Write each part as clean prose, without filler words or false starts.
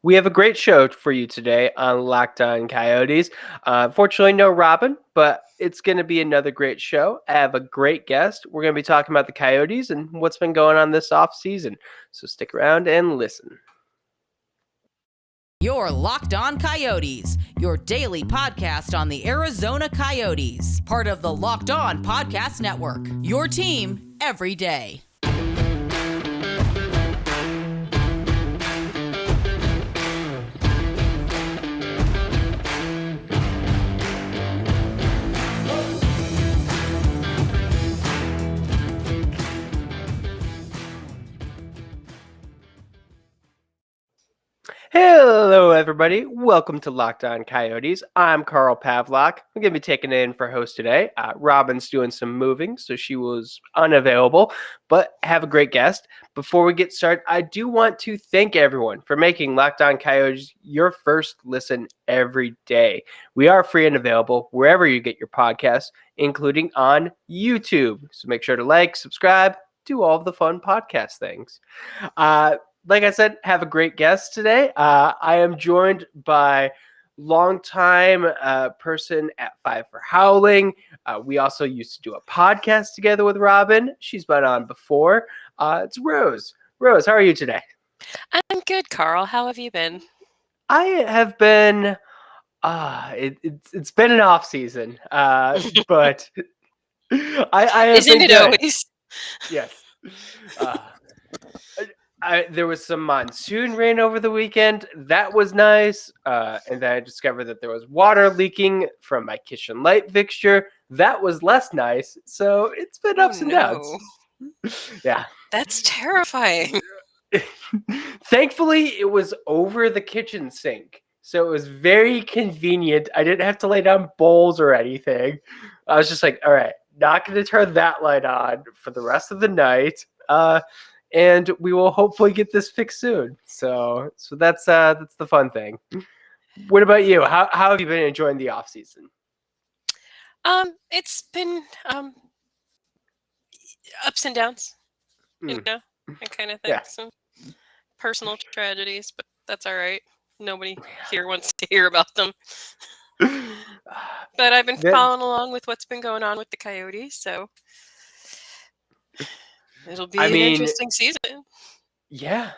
We have a great show for you today on Locked On Coyotes. Unfortunately, no Robin, but it's going to be another great show. I have a great guest. We're going to be talking about the Coyotes and what's been going on this offseason. So stick around and listen. You're Locked On Coyotes, your daily podcast on the Arizona Coyotes, part of the Locked On Podcast Network, your team every day. Hello, everybody. Welcome to Locked On Coyotes. I'm Carl Pavlock. I'm going to be taking it in for host today. Robin's doing some moving, so she was unavailable, but have a great guest. Before we get started, I do want to thank everyone for making Locked On Coyotes your first listen every day. We are free and available wherever you get your podcasts, including on YouTube. So make sure to like, subscribe, do all of the fun podcast things. Like I said, have a great guest today. I am joined by longtime person at Five for Howling. We also used to do a podcast together with Robin. She's been on before. It's Rose. Rose, how are you today? I'm good, Carl. How have you been? I have been. It's been an off season, but I have Isn't been it good. always? Yes. There was some monsoon rain over the weekend. That was nice. And then I discovered that there was water leaking from my kitchen light fixture. That was less nice. So it's been ups and downs. Yeah. That's terrifying. Thankfully, it was over the kitchen sink. So it was very convenient. I didn't have to lay down bowls or anything. I was just like, all right, not going to turn that light on for the rest of the night. And we will hopefully get this fixed soon. So that's the fun thing. What about you? How have you been enjoying the off season? It's been ups and downs. You know, that kind of thing. Yeah. Some personal tragedies, but that's all right. Nobody here wants to hear about them. But I've been following along with what's been going on with the Coyotes, so it'll be an interesting season. Yeah.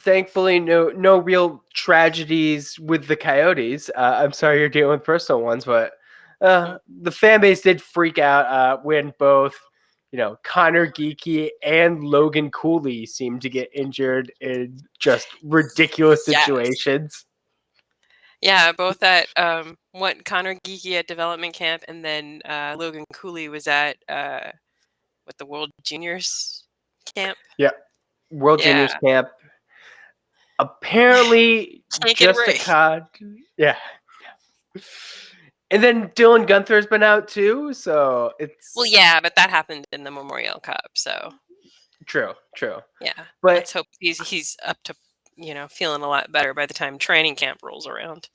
Thankfully, no real tragedies with the Coyotes. I'm sorry you're dealing with personal ones, but the fan base did freak out when both, Connor Geekie and Logan Cooley seemed to get injured in just ridiculous situations. Yeah, both at Connor Geekie at development camp, and then Logan Cooley was at the World Juniors camp. Yeah, World Juniors camp. Apparently, just a cod. Yeah. And then Dylan Guenther's been out too, so it's... Well, yeah, but that happened in the Memorial Cup, so... True. Yeah, but let's hope he's up to, feeling a lot better by the time training camp rolls around.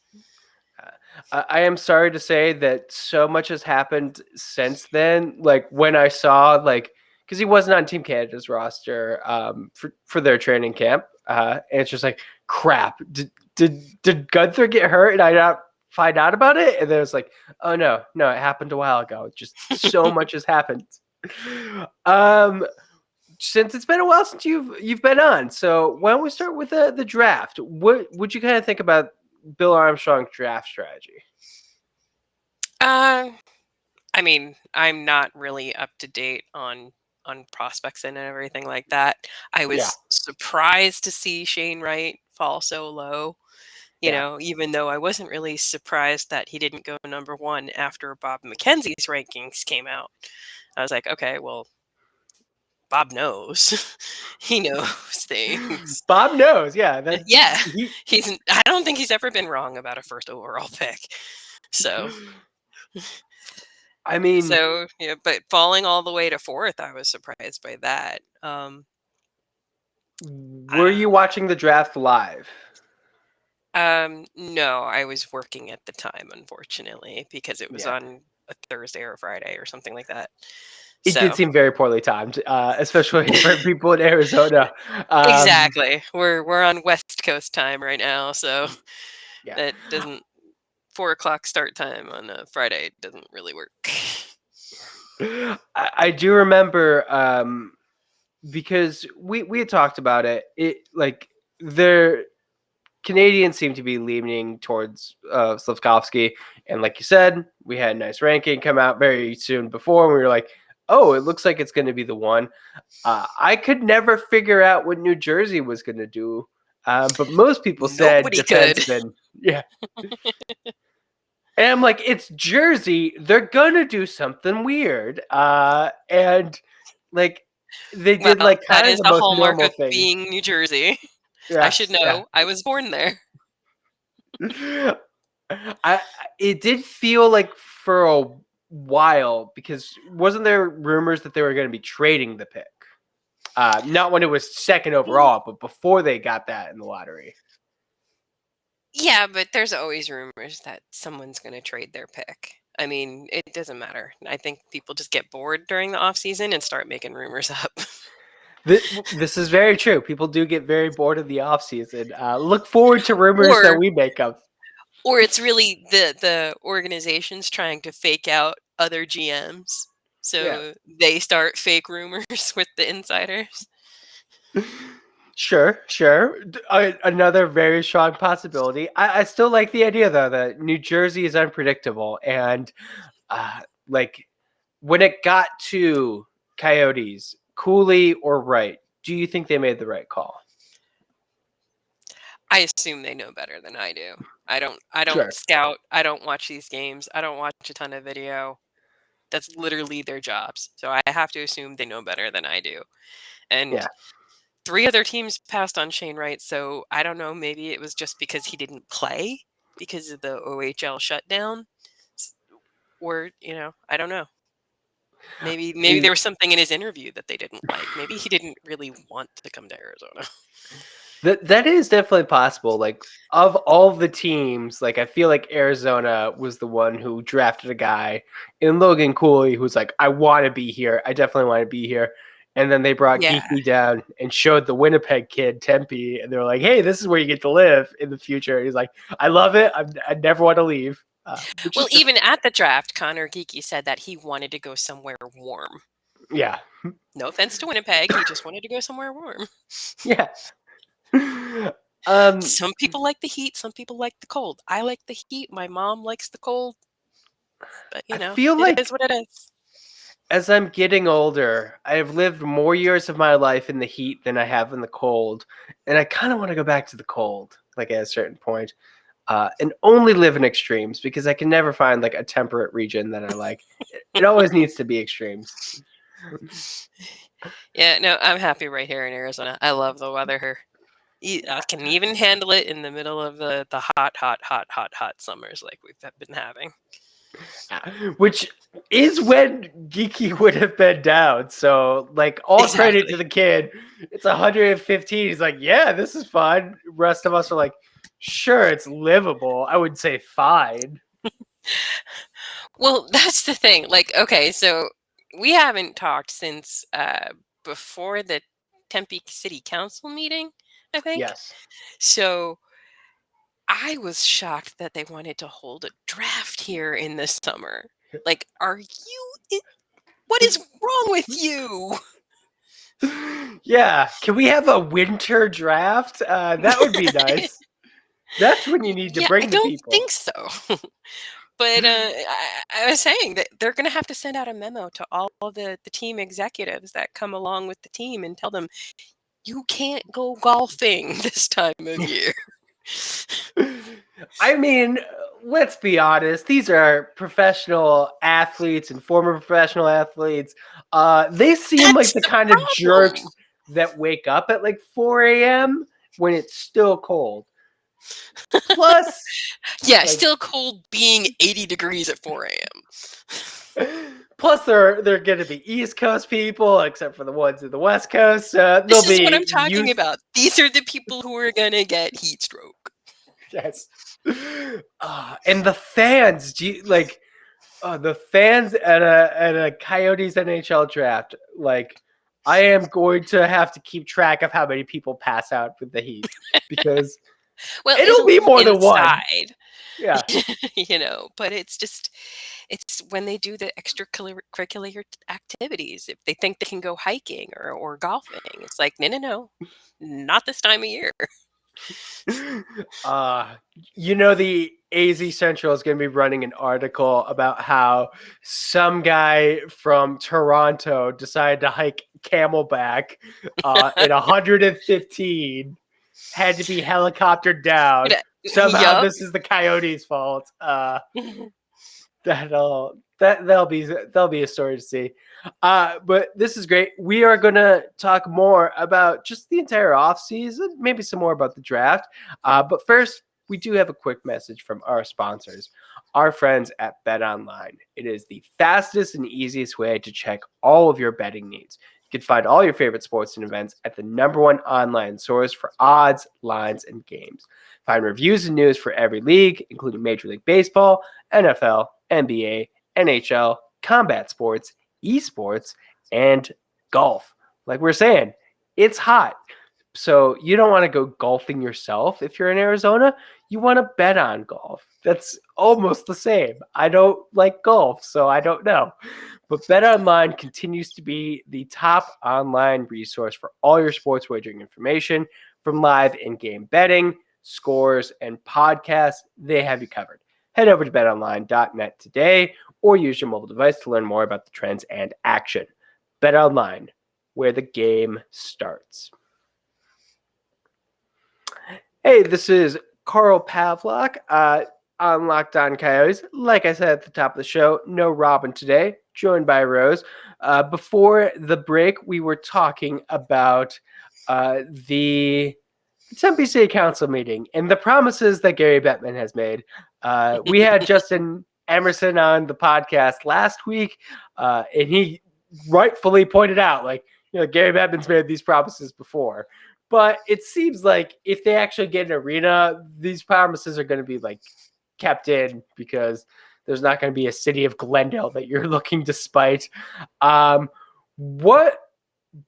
I am sorry to say that so much has happened since then. Like, when I saw, because he wasn't on Team Canada's roster for their training camp, and it's just like, crap, did Guenther get hurt and I not find out about it? And then it's like, oh no, it happened a while ago. Just so much has happened. Since it's been a while since you've been on, so why don't we start with the draft? What would you kind of think about Bill Armstrong's draft strategy? I mean, I'm not really up to date on prospects and everything like that. I was surprised to see Shane Wright fall so low. You know, even though I wasn't really surprised that he didn't go number one after Bob McKenzie's rankings came out. I was like, okay, well, Bob knows. He knows things. Bob knows, yeah. I don't think he's ever been wrong about a first overall pick. So, I mean... but falling all the way to fourth, I was surprised by that. Were you watching the draft live? No, I was working at the time, unfortunately, because it was on a Thursday or Friday or something like that. It did So seem very poorly timed, especially for people in Arizona. exactly, we're on West Coast time right now, so Yeah. that doesn't 4 o'clock start time on a Friday doesn't really work. I do remember because we had talked about it. It like the Canadians seem to be leaning towards Slavkovsky, and like you said, we had a nice ranking come out very soon before, and we were like, oh, it looks like it's going to be the one. I could never figure out what New Jersey was going to do, but most people said Nobody could. defenseman. Yeah. And I'm like, it's Jersey. They're gonna do something weird. And like they did Well, like that kind of is the the most hallmark normal of thing. being New Jersey. I should Yes, yeah. know. I was born there. I it did feel like for a while because wasn't there rumors that they were going to be trading the pick? Not when it was second overall, but before they got that in the lottery. Yeah, but there's always rumors that someone's going to trade their pick. I mean, it doesn't matter. I think people just get bored during the off season and start making rumors up. This is very true. People do get very bored of the offseason. Look forward to rumors that or we make up. or it's really the organizations trying to fake out other GMs. Yeah. So they start fake rumors with the insiders. Sure. Another very strong possibility. I still like the idea, though, that New Jersey is unpredictable. And like when it got to Coyotes, Cooley or Wright, do you think they made the right call? I assume they know better than I do. I don't Sure. scout. I don't watch these games. I don't watch a ton of video. That's literally their jobs. So I have to assume they know better than I do. And Yeah. 3 other teams passed on Shane Wright, so I don't know, maybe it was just because he didn't play because of the OHL shutdown. Or, I don't know. Maybe there was something in his interview that they didn't like. Maybe he didn't really want to come to Arizona. That is definitely possible. Like of all the teams, like I feel like Arizona was the one who drafted a guy in Logan Cooley who's like, I want to be here. I definitely want to be here. And then they brought Yeah. Geeky down and showed the Winnipeg kid Tempe, and they're like, "Hey, this is where you get to live in the future." And he's like, "I love it. I never want to leave." Well, even at the draft, Connor Geeky said that he wanted to go somewhere warm. Yeah, No offense to Winnipeg, he just wanted to go somewhere warm. yeah. Some people like the heat, some people like the cold. I like the heat. My mom likes the cold. But, I feel it like is what it is. as I'm getting older, I have lived more years of my life in the heat than I have in the cold, and I kind of want to go back to the cold, like at a certain point, and only live in extremes because I can never find like a temperate region that I like. It always needs to be extremes. Yeah, no, I'm happy right here in Arizona. I love the weather here. I can even handle it in the middle of the hot summers like we've been having. Which is when Geeky would have been down. So, like, all credit Exactly. to the kid. It's 115. He's like, yeah, this is fun. Rest of us are like, sure, it's livable. I would say fine. Well, that's the thing. Like, okay, so we haven't talked since before the Tempe City Council meeting, I think. Yes. So I was shocked that they wanted to hold a draft here in the summer. Like, what is wrong with you? Yeah. Can we have a winter draft? That would be nice. That's when you need to Yeah, bring I the don't people. think so. But I was saying that they're going to have to send out a memo to all the team executives that come along with the team and tell them, you can't go golfing this time of year. I mean, let's be honest. These are professional athletes and former professional athletes. They seem like That's the the kind of problem. jerks that wake up at like 4 a.m. when it's still cold. Plus, Yeah, like, still cold being 80 degrees at 4 a.m. plus they're going to be East Coast people, except for the ones in the West Coast. They'll This is be what I'm talking used. about. These are the people who are going to get heat stroke. Yes. And the fans, do you like? The fans at a Coyotes NHL draft, like, I am going to have to keep track of how many people pass out with the Heat because Well, it'll it'll be be more than one. inside, Yeah. but it's when they do the extracurricular activities. If they think they can go hiking or golfing, it's like, no, no, no, not this time of year. uh the AZ Central is going to be running an article about how some guy from Toronto decided to hike Camelback at 115, had to be helicoptered down. Somehow Yup. this is the Coyotes' fault. That'll be a story to see. But this is great. We are gonna talk more about just the entire offseason, maybe some more about the draft. But first, we do have a quick message from our sponsors, our friends at BetOnline. It is the fastest and easiest way to check all of your betting needs. You can find all your favorite sports and events at the #1 online source for odds, lines, and games. Find reviews and news for every league, including Major League Baseball, NFL, NBA, NHL, combat sports, esports, and golf. Like we're saying, it's hot. So you don't want to go golfing yourself if you're in Arizona. You want to bet on golf. That's almost the same. I don't like golf, so I don't know. But BetOnline continues to be the top online resource for all your sports wagering information, from live in-game betting, scores, and podcasts. They have you covered. Head over to betonline.net today or use your mobile device to learn more about the trends and action. BetOnline, where the game starts. Hey, this is Carl Pavlock on Locked On Coyotes. Like I said at the top of the show, no Robin today, joined by Rose. Before the break, we were talking about the Tempe City Council meeting and the promises that Gary Bettman has made. We had Justin Emerson on the podcast last week, and he rightfully pointed out, like, Gary Bettman's made these promises before. But it seems like if they actually get an arena, these promises are going to be like kept in because there's not going to be a city of Glendale that you're looking to spite. What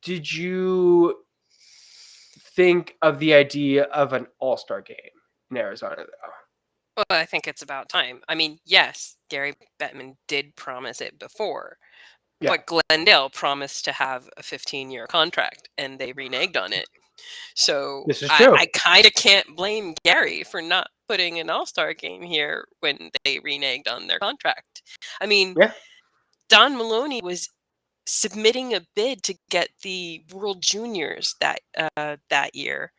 did you think of the idea of an all-star game in Arizona, though? Well, I think it's about time. I mean, yes, Gary Bettman did promise it before, Yeah, but Glendale promised to have a 15-year contract, and they reneged on it. So this is true. I kind of can't blame Gary for not putting an all-star game here when they reneged on their contract. I mean, Yeah. Don Maloney was submitting a bid to get the World Juniors that year.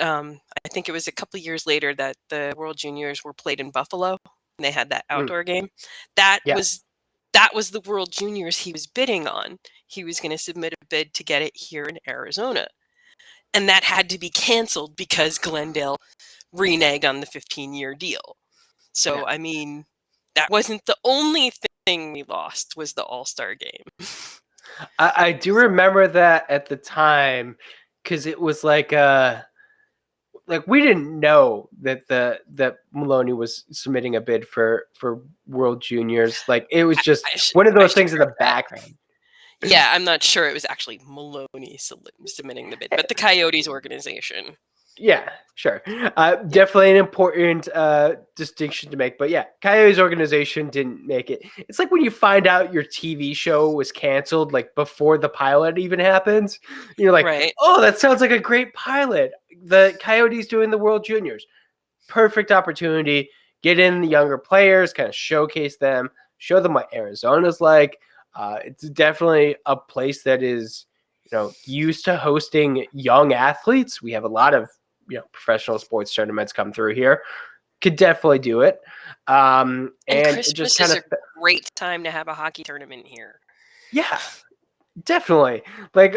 I think it was a couple years later that the World Juniors were played in Buffalo, and they had that outdoor game. That Yeah. was the World Juniors he was bidding on. He was going to submit a bid to get it here in Arizona. And that had to be canceled because Glendale reneged on the 15-year deal. So, Yeah. I mean, that wasn't the only thing we lost was the All-Star game. I do remember that at the time because it was like we didn't know that Maloney was submitting a bid for World Juniors. Like, it was just one of those things in the background. Yeah, I'm not sure it was actually Maloney submitting the bid, but the Coyotes organization. Yeah, sure. Definitely an important distinction to make. But yeah, Coyotes organization didn't make it. It's like when you find out your TV show was canceled, like before the pilot even happens. You're like, Right. oh, that sounds like a great pilot. The Coyotes doing the World Juniors. Perfect opportunity. Get in the younger players, kind of showcase them, show them what Arizona's like. It's definitely a place that is, used to hosting young athletes. We have a lot of professional sports tournaments come through here. Could definitely do it. And Christmas just is kind of a great time to have a hockey tournament here. yeah, definitely. Like,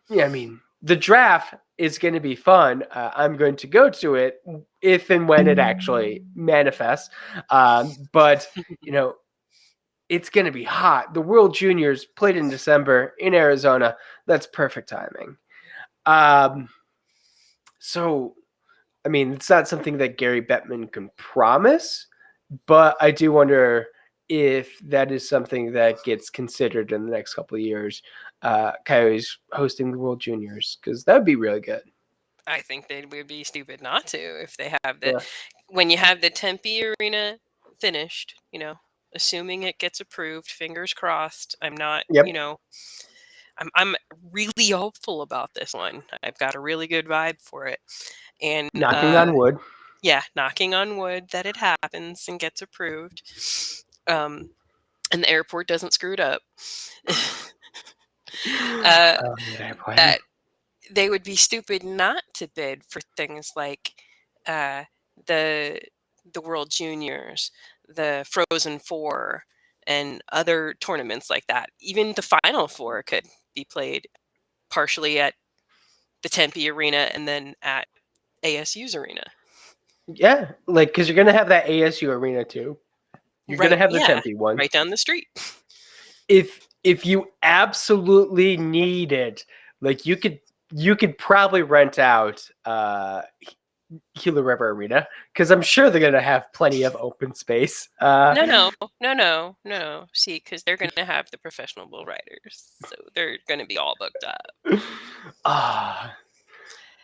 yeah, I mean, the draft is going to be fun. I'm going to go to it if and when it actually manifests. But it's going to be hot. The World Juniors played in December in Arizona. That's perfect timing. So, I mean, it's not something that Gary Bettman can promise, but I do wonder if that is something that gets considered in the next couple of years, Coyotes hosting the World Juniors, because that would be really good. I think they would be stupid not to if they have the Yeah. when you have the Tempe arena finished, assuming it gets approved, fingers crossed. I'm not, Yep. I'm really hopeful about this one. I've got a really good vibe for it. And Knocking on wood. yeah, knocking on wood that it happens and gets approved. And the airport doesn't screw it up. That airplane. That they would be stupid not to bid for things like the World Juniors, the Frozen Four, and other tournaments like that. Even the Final Four could be played partially at the Tempe Arena and then at ASU's arena. Yeah, like because you're gonna have that ASU arena too. You're gonna have the Tempe one right down the street. If you absolutely need it, like you could probably rent out Gila River Arena, because I'm sure they're gonna have plenty of open space. No. See, because they're gonna have the professional bull riders, so they're gonna be all booked up.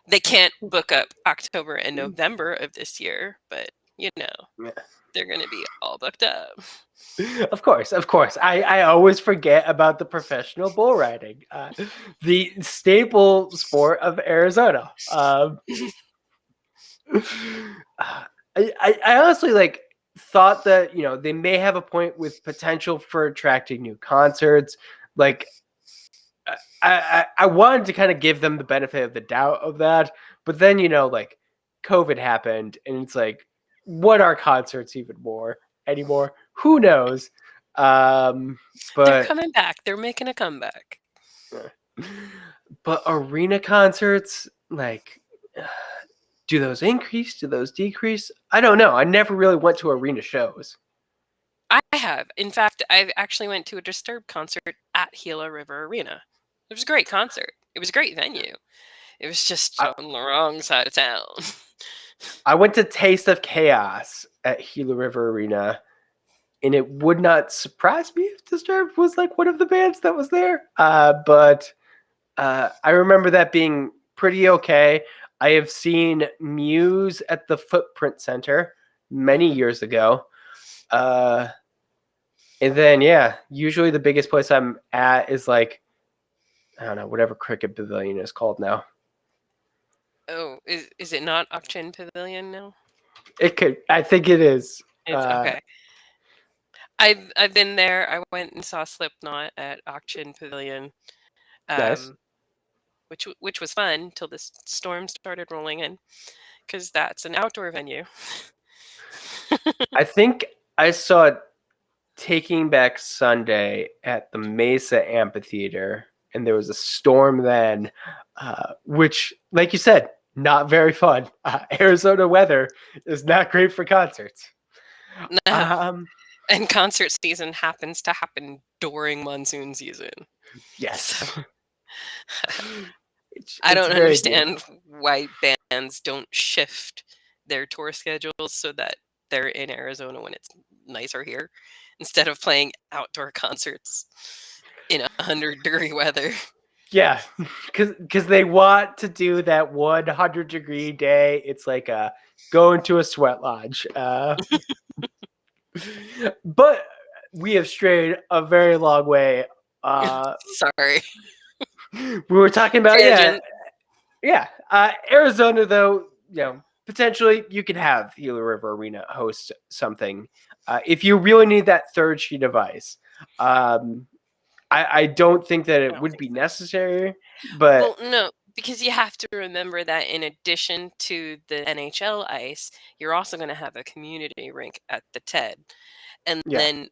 They can't book up October and November of this year, but they're gonna be all booked up. Of course. I always forget about the professional bull riding, the staple sport of Arizona. I honestly thought that they may have a point with potential for attracting new concerts. Like I wanted to kind of give them the benefit of the doubt of that, but then COVID happened, and it's like, what are concerts even more anymore? Who knows? But they're coming back. They're making a comeback. But arena concerts, do those increase? Do those decrease? I don't know. I never really went to arena shows. I have. In fact, I actually went to a Disturbed concert at Gila River Arena. It was a great concert. It was a great venue. It was just on the wrong side of town. I went to Taste of Chaos at Gila River Arena, and it would not surprise me if Disturbed was one of the bands that was there. But I remember that being pretty okay. I have seen Muse at the Footprint Center many years ago. And then, usually the biggest place I'm at is I don't know, whatever Cricket Pavilion is called now. Oh, is it not Auction Pavilion now? It could. I think it is. It's okay. I've been there. I went and saw Slipknot at Auction Pavilion. Nice. Which was fun till the storm started rolling in, because that's an outdoor venue. I think I saw it Taking Back Sunday at the Mesa Amphitheater, and there was a storm then, which, like you said, not very fun. Arizona weather is not great for concerts. No. And concert season happens to happen during monsoon season. Yes. I don't understand why bands don't shift their tour schedules so that they're in Arizona when it's nicer here, instead of playing outdoor concerts in 100-degree weather. Yeah, because they want to do that 100-degree day. It's like going to a sweat lodge. But we have strayed a very long way. Sorry. We were talking about Arizona, though. Potentially you could have Gila River Arena host something if you really need that third sheet of ice. I don't think that it would be necessary, but no, because you have to remember that in addition to the NHL ice, you're also going to have a community rink at the TED, and then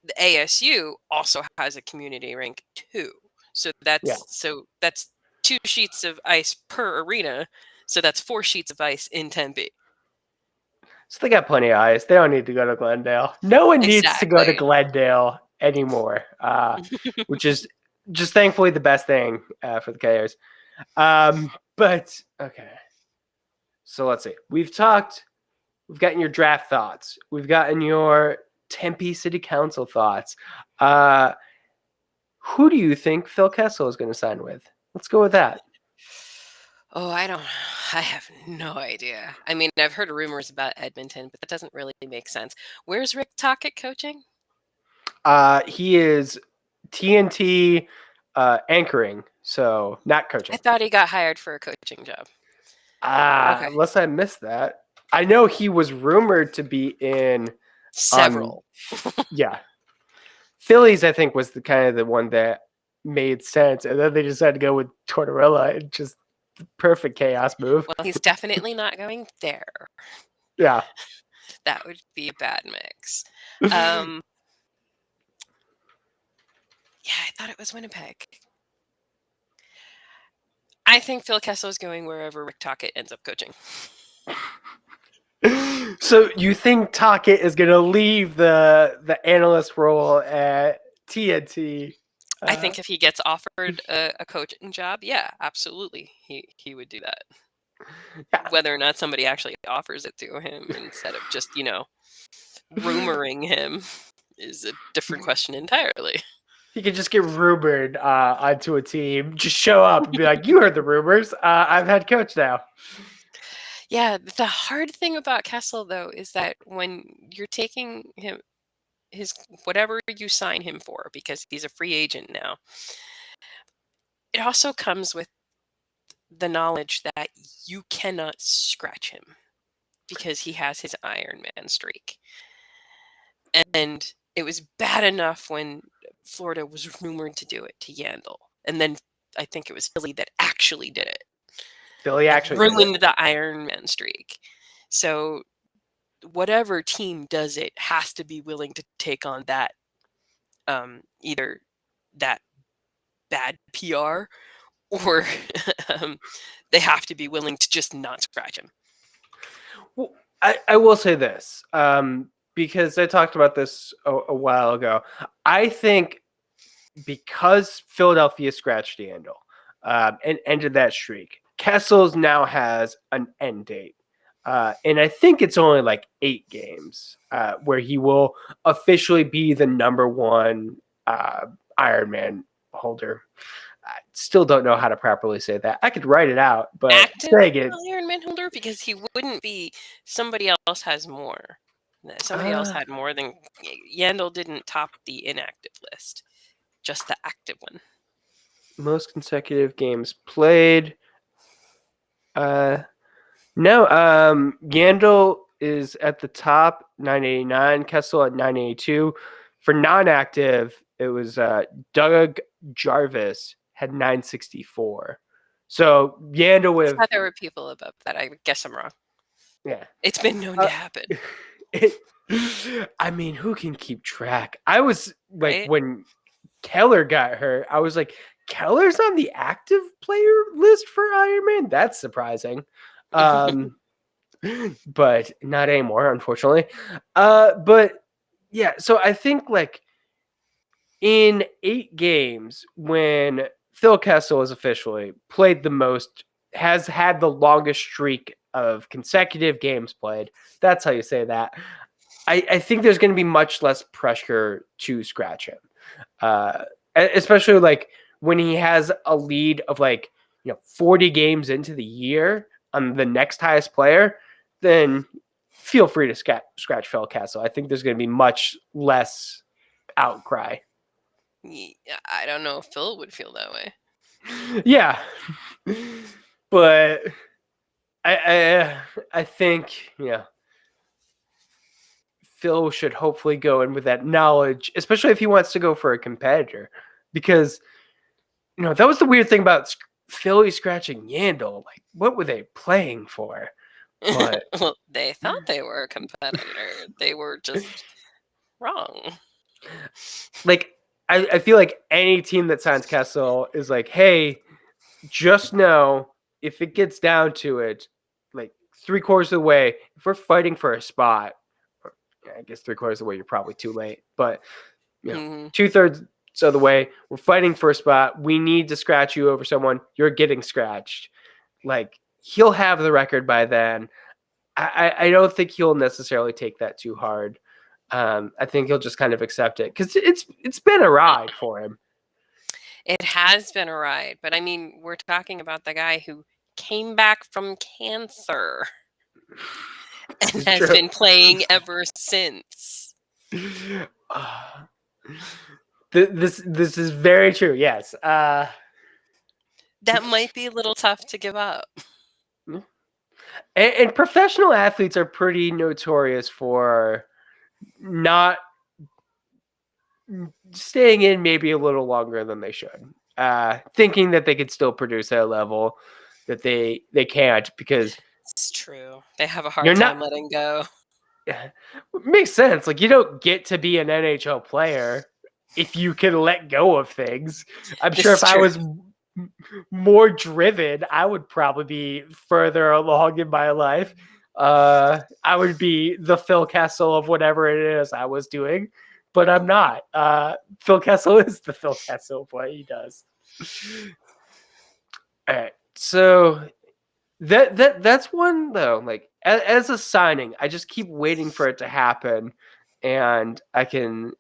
the ASU also has a community rink too. So that's 2 sheets of ice per arena. So that's 4 sheets of ice in Tempe. So they got plenty of ice. They don't need to go to Glendale. No one needs to go to Glendale anymore, which is just thankfully the best thing for the Coyotes. But okay, so let's see. We've gotten your draft thoughts. We've gotten your Tempe City Council thoughts. Who do you think Phil Kessel is going to sign with? Let's go with that. Oh, I have no idea. I mean, I've heard rumors about Edmonton, but that doesn't really make sense. Where's Rick Tocchet coaching? He is TNT anchoring, so not coaching. I thought he got hired for a coaching job. Okay. Unless I missed that. I know he was rumored to be in Several. Yeah. Phillies, I think, was the kind of the one that made sense. And then they decided to go with Tortorella, and just the perfect chaos move. Well, he's definitely not going there. Yeah. That would be a bad mix. Yeah, I thought it was Winnipeg. I think Phil Kessel is going wherever Rick Tocchet ends up coaching. So you think Tocchet is going to leave the analyst role at TNT? I think if he gets offered a coaching job, yeah, absolutely, he would do that. Yeah. Whether or not somebody actually offers it to him instead of just, rumoring him is a different question entirely. He could just get rumored onto a team, just show up and be like, you heard the rumors. I'm head coach now. Yeah, the hard thing about Kessel, though, is that when you're taking him, his whatever you sign him for, because he's a free agent now, it also comes with the knowledge that you cannot scratch him because he has his Iron Man streak. And it was bad enough when Florida was rumored to do it to Yandel. And then I think it was Philly that actually did it. Philly actually ruined the Iron Man streak. So whatever team does it has to be willing to take on that, either that bad PR or they have to be willing to just not scratch him. Well, I will say this, because I talked about this a while ago. I think because Philadelphia scratched Yandel and ended that streak, Kessel's now has an end date. And I think it's only like 8 games where he will officially be the number one Ironman holder. I still don't know how to properly say that. I could write it out, but active saying it, Ironman holder, because he wouldn't be. Somebody else has more. Somebody else had more than Yandel. Didn't top the inactive list, just the active one. Most consecutive games played. No, Yandel is at the top, 989. Kessel at 982. For non-active, it was Doug Jarvis had 964. So Yandel with. I thought there were people above that. I guess I'm wrong. Yeah, it's been known to happen. I mean, who can keep track? I was like, Right? when Keller got hurt, I was like, Keller's on the active player list for Iron Man? That's surprising. But not anymore, unfortunately. But yeah, so I think like in 8 games, when Phil Kessel has officially played the most, has had the longest streak of consecutive games played, that's how you say that. I think there's going to be much less pressure to scratch him, especially like when he has a lead of 40 games into the year on the next highest player. Then feel free to scratch Phil Kessel. I think there's going to be much less outcry. I don't know if Phil would feel that way. Yeah, but I think Phil should hopefully go in with that knowledge, especially if he wants to go for a competitor, because that was the weird thing about Philly scratching Yandel. Like, what were they playing for? But well, they thought they were a competitor. They were just wrong. Like, I feel like any team that signs Kessel is like, hey, just know if it gets down to it, like 3/4 of the way, if we're fighting for a spot, I guess 3/4 of the way, you're probably too late. But 2/3 of the way, we're fighting for a spot. We need to scratch you over someone. You're getting scratched. Like, he'll have the record by then. I don't think he'll necessarily take that too hard. I think he'll just kind of accept it because it's been a ride for him. It has been a ride, but I mean, we're talking about the guy who came back from cancer and has been playing ever since. This is very true. Yes. That might be a little tough to give up. And professional athletes are pretty notorious for not staying in maybe a little longer than they should, thinking that they could still produce at a level that they can't because it's true. They have a hard time letting go. It makes sense. Like, you don't get to be an NHL player if you can let go of things. I'm sure if I was more driven, I would probably be further along in my life. I would be the Phil Kessel of whatever it is I was doing, but I'm not. Phil Kessel is the Phil Kessel of what he does. All right, so that's one though. Like as a signing, I just keep waiting for it to happen, and I can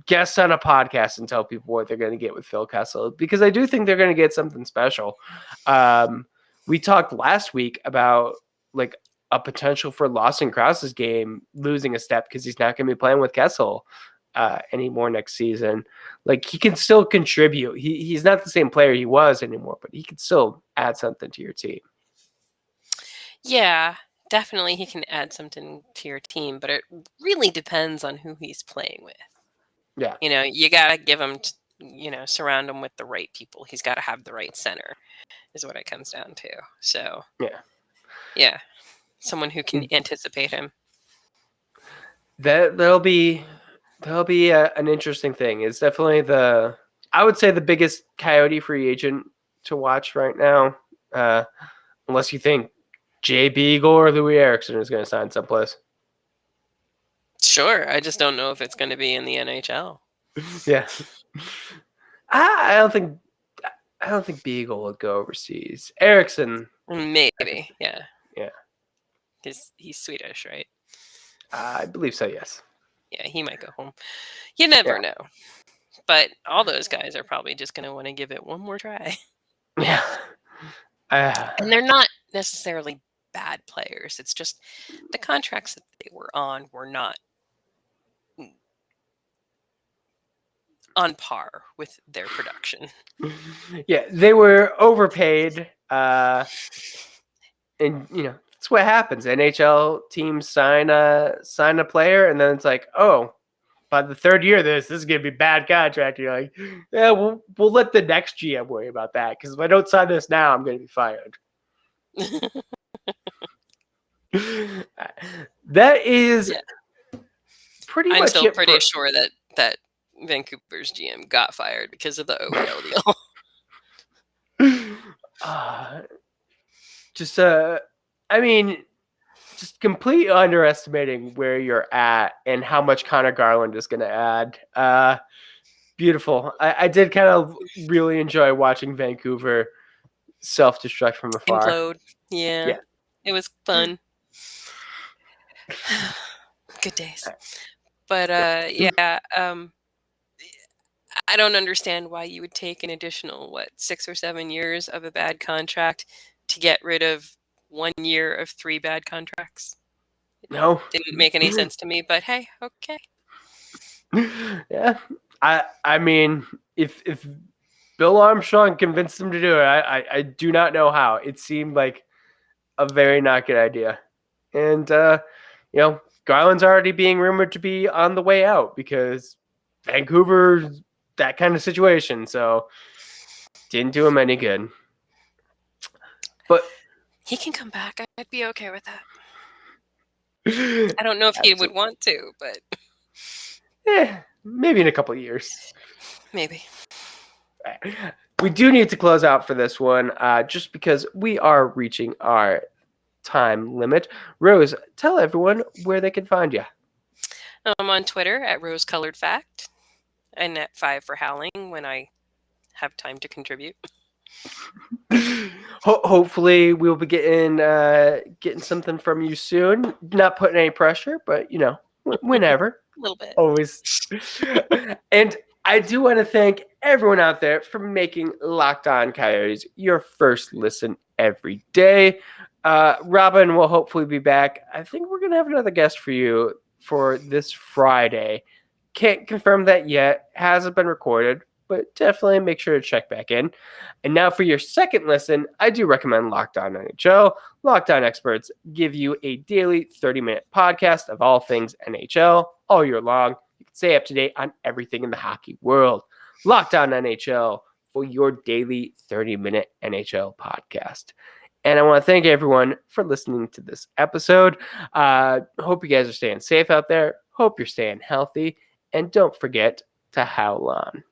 guest on a podcast and tell people what they're going to get with Phil Kessel because I do think they're going to get something special. We talked last week about like a potential for Lawson Krause's game losing a step because he's not going to be playing with Kessel anymore next season. Like he can still contribute. He's not the same player he was anymore, but he can still add something to your team. Yeah, definitely he can add something to your team, but it really depends on who he's playing with. Yeah. You know, you got to give him, surround him with the right people. He's got to have the right center is what it comes down to. So, yeah. Someone who can anticipate him. That'll be an interesting thing. It's definitely I would say the biggest Coyote free agent to watch right now, unless you think Jay Beagle or Louis Eriksson is going to sign someplace. Sure, I just don't know if it's going to be in the NHL. Yeah, I don't think Beagle would go overseas. Eriksson, maybe, yeah. He's Swedish, right? I believe so. Yes. Yeah, he might go home. You never know. But all those guys are probably just going to want to give it one more try. Yeah. And they're not necessarily bad players. It's just the contracts that they were on were not on par with their production. Yeah, they were overpaid. And, that's what happens. NHL teams sign a player, and then it's like, oh, by the third year of this is going to be bad contract. You're like, yeah, we'll let the next GM worry about that because if I don't sign this now, I'm going to be fired. That is pretty much. I'm still pretty sure that Vancouver's GM got fired because of the OEL deal. Just complete underestimating where you're at and how much Connor Garland is going to add. Beautiful. I did kind of really enjoy watching Vancouver self-destruct from afar. Implode. Yeah. It was fun. Good days. But I don't understand why you would take an additional 6 or 7 years of a bad contract to get rid of 1 year of 3 bad contracts. No, didn't make any sense to me. But hey, okay. Yeah, I mean, if Bill Armstrong convinced him to do it, I do not know how. It seemed like a very not good idea, and Garland's already being rumored to be on the way out because Vancouver, that kind of situation. So didn't do him any good. But he can come back. I'd be okay with that. I don't know if he would want to, but maybe in a couple of years. Maybe. We do need to close out for this one, just because we are reaching our time limit. Rose, tell everyone where they can find you. I'm on Twitter at RoseColoredFact and at 5 for Howling when I have time to contribute. Hopefully we'll be getting something from you soon. Not putting any pressure, but Whenever. A little bit. Always. And I do want to thank everyone out there for making Locked On Coyotes your first listen every day. Robin will hopefully be back. I think we're going to have another guest for you for this Friday. Can't confirm that yet. Hasn't been recorded, but definitely make sure to check back in. And now for your second listen, I do recommend Locked On NHL. Locked On experts give you a daily 30-minute podcast of all things NHL all year long. You can stay up to date on everything in the hockey world. Locked On NHL for your daily 30-minute NHL podcast. And I want to thank everyone for listening to this episode. Hope you guys are staying safe out there. Hope you're staying healthy. And don't forget to howl on.